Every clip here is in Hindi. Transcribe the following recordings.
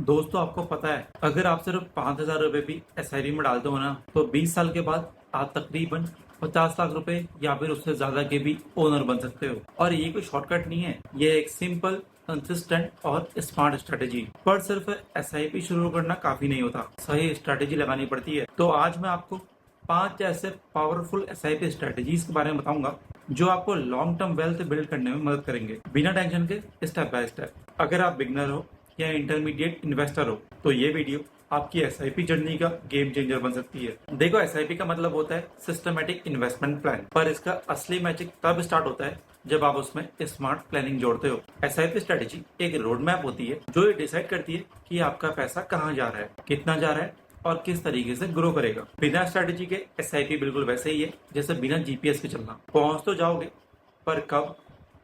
दोस्तों आपको पता है, अगर आप सिर्फ 5,000 रुपए भी एसआईपी में डालते हो ना, तो 20 साल के बाद आप तकरीबन 50 लाख रुपए या फिर उससे ज्यादा के भी ओनर बन सकते हो। और ये कोई शॉर्टकट नहीं है, ये एक सिंपल, कंसिस्टेंट और स्मार्ट स्ट्रेटेजी। पर सिर्फ एसआईपी शुरू करना काफी नहीं होता, सही स्ट्रेटेजी लगानी पड़ती है। तो आज मैं आपको 5 ऐसे पावरफुल एसआईपी स्ट्रेटेजीज के बारे में बताऊंगा जो आपको लॉन्ग टर्म वेल्थ बिल्ड करने में मदद करेंगे, बिना टेंशन के, स्टेप बाय स्टेप। अगर आप बिगनर हो या इंटरमीडिएट इन्वेस्टर हो तो ये वीडियो आपकी एसआईपी जर्नी का गेम चेंजर बन सकती है। देखो, एसआईपी का मतलब होता है सिस्टमेटिक इन्वेस्टमेंट प्लान, पर इसका असली मैजिक तब स्टार्ट होता है जब आप उसमें स्मार्ट प्लानिंग जोड़ते हो। एसआईपी स्ट्रेटेजी एक रोड मैप होती है जो ये डिसाइड करती है कि आपका पैसा कहाँ जा रहा है, कितना जा रहा है और किस तरीके से ग्रो करेगा। बिना स्ट्रेटेजी के एसआईपी बिल्कुल वैसे ही है जैसे बिना जीपीएस के चलना। पहुंच तो जाओगे, पर कब,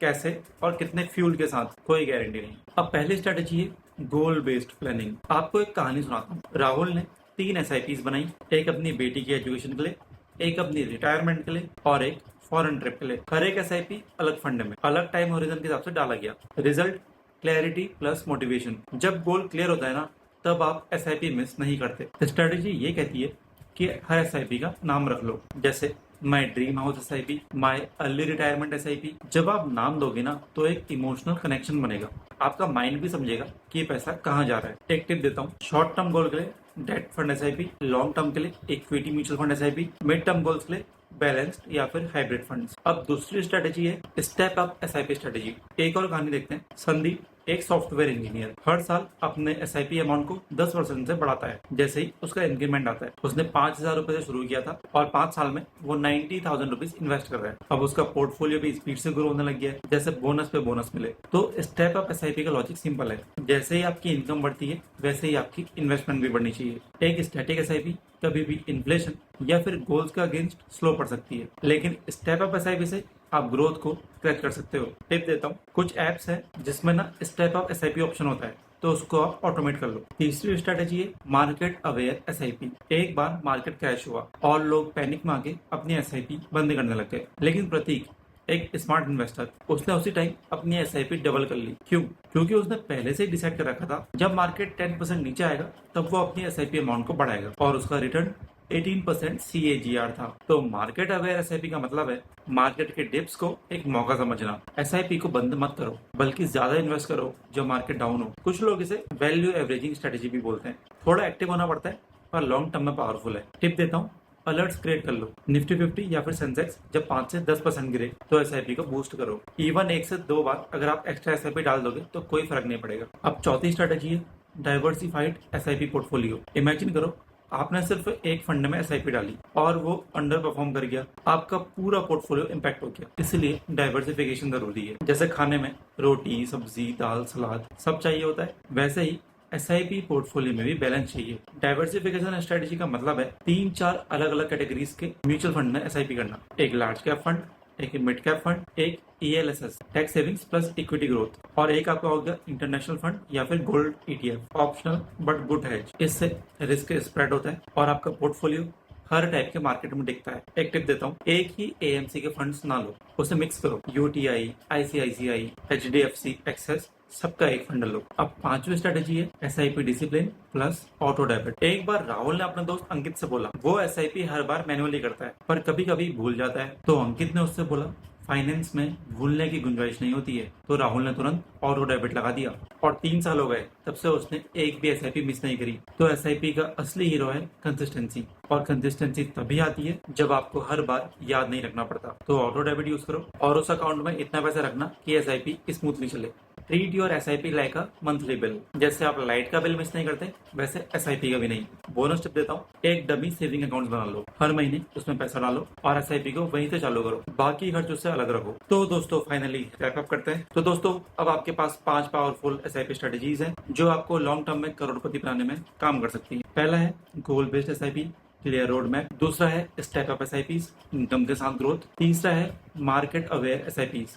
कैसे और कितने फ्यूल के साथ, कोई गारंटी नहीं। अब पहली स्ट्रेटेजी है गोल बेस्ड प्लानिंग। आपको एक कहानी सुनाता हूँ। राहुल ने 3 एसआईपीज बनाई, एक अपनी बेटी की एजुकेशन के लिए, एक अपनी रिटायरमेंट के लिए और एक फॉरेन ट्रिप के लिए। हर एक एसआईपी अलग फंड में, अलग टाइम होरिजन के हिसाब से डाला गया। Result clarity plus motivation. जब गोल क्लियर होता है ना, तब आप एसआईपी मिस नहीं करते। स्ट्रेटेजी ये कहती है कि हर एसआईपी का नाम रख लो, जैसे my dream house SIP, my early retirement SIP. जब आप नाम दोगे ना, तो एक इमोशनल कनेक्शन बनेगा, आपका माइंड भी समझेगा कि ये पैसा कहाँ जा रहा है। एक टिप देता हूँ, शॉर्ट टर्म गोल के लिए debt fund SIP, long term के लिए equity mutual fund SIP, mid term goals के लिए बैलेंस्ड या फिर हाइब्रिड फंड्स। अब दूसरी स्ट्रेटेजी है स्टेप अप एसआईपी स्ट्रेटेजी। एक और कहानी देखते हैं। संदीप एक सॉफ्टवेयर इंजीनियर हर साल अपने एसआईपी अमाउंट को 10% से बढ़ाता है जैसे ही उसका इंक्रीमेंट आता है। उसने 5,000 रुपए से शुरू किया था और 5 साल में वो 90,000 रुपीज इन्वेस्ट कर रहा है। अब उसका पोर्टफोलियो भी स्पीड से ग्रो होने लग गया है, जैसे बोनस पे बोनस मिले। तो स्टेप अप एसआईपी का लॉजिक सिंपल है, जैसे ही आपकी इनकम बढ़ती है वैसे ही आपकी इन्वेस्टमेंट भी बढ़नी चाहिए। एक स्टैटिक एसआईपी कभी भी इन्फ्लेशन या फिर गोल्स का अगेंस्ट स्लो पड़ सकती है, लेकिन स्टेप अप एसआईपी से आप ग्रोथ को क्रैच कर सकते हो। टिप देता हूँ, कुछ एप्स है जिसमें ना स्टेप अप एसआईपी ऑप्शन होता है, तो उसको आप ऑटोमेट कर लो। तीसरी स्ट्रेटेजी है मार्केट अवेयर एसआईपी। एक बार मार्केट क्रैश हुआ और लोग पैनिक में आके अपनी एसआईपी बंद करने लग गए, लेकिन प्रतीक एक स्मार्ट इन्वेस्टर, उसने उसी टाइम अपनी एसआईपी डबल कर ली। क्यों? क्योंकि उसने पहले से ही डिसाइड कर रखा था जब मार्केट 10% नीचे आएगा तब वो अपनी एसआईपी अमाउंट को बढ़ाएगा, और उसका रिटर्न 18% CAGR था। तो मार्केट अवेयर एसआईपी का मतलब है मार्केट के डिप्स को एक मौका समझना। एसआईपी को बंद मत करो, बल्कि ज्यादा इन्वेस्ट करो जब मार्केट डाउन हो। कुछ लोग इसे वैल्यू एवरेजिंग स्ट्रेटेजी भी बोलते हैं। थोड़ा एक्टिव होना पड़ता है पर लॉन्ग टर्म में पावरफुल है। टिप देता हूँ, अलर्ट्स क्रिएट कर लो। निफ्टी 50 या फिर सेंसेक्स जब 5 से 10% गिरे तो एसआईपी को बूस्ट करो। इवन 1 से 2 बार अगर आप एक्स्ट्रा एसआईपी डाल दोगे तो कोई फर्क नहीं पड़ेगा। अब चौथी स्ट्रेटेजी है डाइवर्सिफाइड एसआईपी पोर्टफोलियो। इमेजिन करो आपने सिर्फ एक फंड में एसआईपी डाली और वो अंडर परफॉर्म कर गया, आपका पूरा पोर्टफोलियो इम्पैक्ट हो गया। इसलिए डाइवर्सिफिकेशन जरूरी है। जैसे खाने में रोटी, सब्जी, दाल, सलाद सब चाहिए होता है, वैसे ही एसआईपी पोर्टफोलियो में भी बैलेंस चाहिए। डाइवर्सिफिकेशन स्ट्रेटेजी का मतलब है 3-4 अलग अलग कैटेगरीज के म्यूचुअल फंड में एसआईपी करना। एक लार्ज कैप फंड, एक मिड कैप फंड, एक ELSS tax savings plus equity growth, और एक आपका हो गया इंटरनेशनल फंड या फिर gold ETF, optional but good hedge. इससे रिस्क स्प्रेड होता है और आपका पोर्टफोलियो हर टाइप के मार्केट में दिखता है। एक टिप देता हूँ, एक ही AMC के फंड्स ना लो, उसे मिक्स करो। UTI, ICICI, HDFC, एक्सेस, सबका एक फंड लो। अब 5वीं स्ट्रेटेजी है SIP discipline plus auto debit. एक बार राहुल ने अपने दोस्त अंकित से बोला, वो एसआईपी हर बार मैनुअली करता है पर कभी कभी भूल जाता है, तो अंकित ने उससे बोला फाइनेंस में भूलने की गुंजाइश नहीं होती है। तो राहुल ने तुरंत ऑटो डेबिट लगा दिया और 3 साल हो गए, तब से उसने एक भी एसआईपी मिस नहीं करी। तो एसआईपी का असली हीरो है कंसिस्टेंसी, और कंसिस्टेंसी तभी आती है जब आपको हर बार याद नहीं रखना पड़ता। तो ऑटो डेबिट यूज करो और उस अकाउंट में इतना पैसा रखना कि एसआईपी स्मूथली चले। Treat your SIP like a monthly bill. जैसे आप लाइट का बिल मिस नहीं करते, वैसे एसआईपी का भी नहीं। बोनस टिप देता हूँ, एक डमी सेविंग अकाउंट बना लो, हर महीने उसमें पैसा डालो और एसआईपी को वहीं से चालू करो, बाकी खर्च उससे अलग रखो। तो दोस्तों फाइनली रैप अप करते हैं। तो दोस्तों अब आपके पास 5 पावरफुल एसआईपी स्ट्रेटेजीज हैं जो आपको लॉन्ग टर्म में करोड़पति बनाने में काम कर सकती है। पहला है गोल based SIP, clear road map. दूसरा है स्टेप अप एसआईपीज, इनकम के साथ ग्रोथ। तीसरा है market aware SIPs,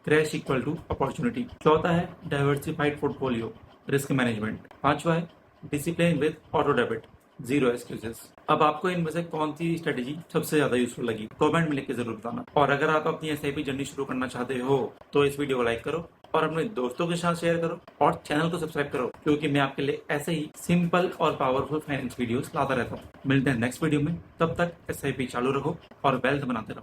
crash equal to opportunity. चौथा है डाइवर्सिफाइड पोर्टफोलियो, रिस्क मैनेजमेंट। पांचवा है discipline with auto debit, zero excuses. अब आपको इनमें से कौन सी स्ट्रेटेजी सबसे ज्यादा यूजफुल लगी, कमेंट में लिख के जरूर बताना। और अगर आप अपनी एसआईपी जर्नी शुरू करना चाहते हो तो इस वीडियो को लाइक करो और अपने दोस्तों के साथ शेयर करो और चैनल को सब्सक्राइब करो, क्योंकि मैं आपके लिए ऐसे ही सिंपल और पावरफुल फाइनेंस वीडियोस लाता रहता हूँ। मिलते हैं नेक्स्ट वीडियो में, तब तक SIP चालू रखो और वेल्थ बनाते रहो।